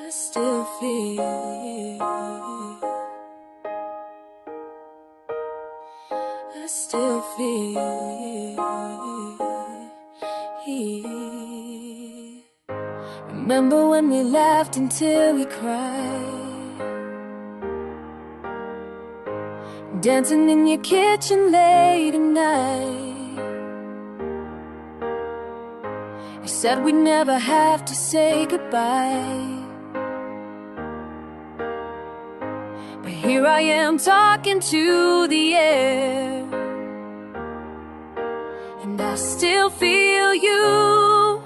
I still feel you. I still feel you. Remember when we laughed until we cried, dancing in your kitchen late at night. You said we'd never have to say goodbye, but here I am talking to the air, and I still feel you.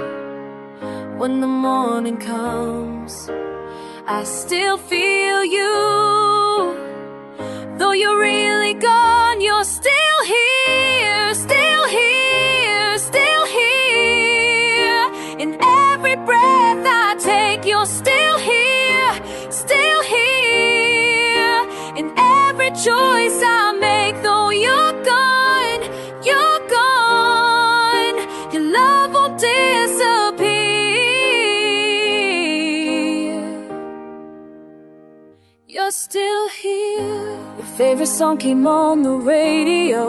When the morning comes, I still feel you. Though you're really gone, you're still here, still here, still here. In every breath I take, you're still here, still here. In every choice I make, though you're gone, you're gone. Your love will disappear. You're still here. Your favorite song came on the radio.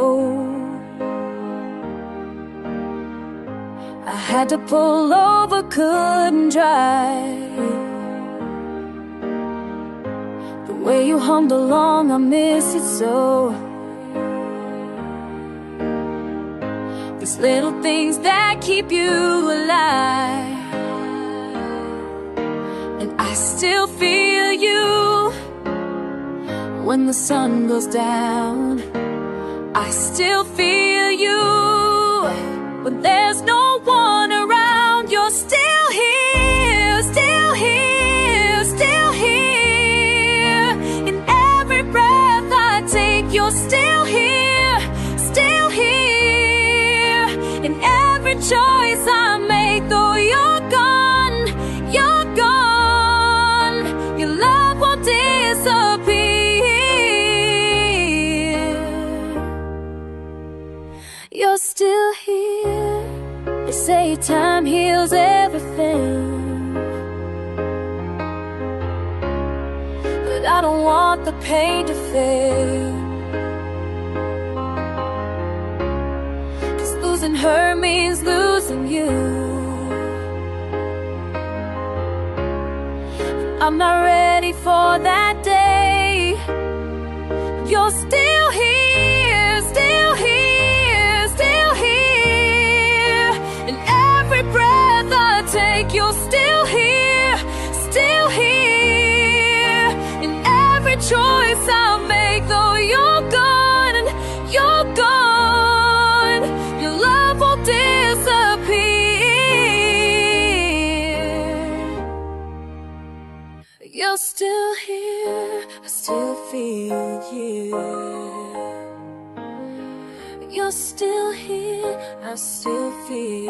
I had to pull over, couldn't drive. The way you hummed along, I miss it so. These little things that keep you alive, and I still feel you. When the sun goes down, I still feel you. When there's no one around, you're still here, still here, still here. In every breath I take, you're still here, still here. In every choice I make, though you're gone, you're gone. Your love won't disappear. You're still here. They say time heals everything, but I don't want the pain to fade. 'Cause losing her means losing you. I'm not ready for that day. You're still here, still here, still here. In every breath I take, you're still here, still here. In every choice I make, though you're gone, you're gone. Your love will disappear. You're still here, I still feel you. You're still here, I still feel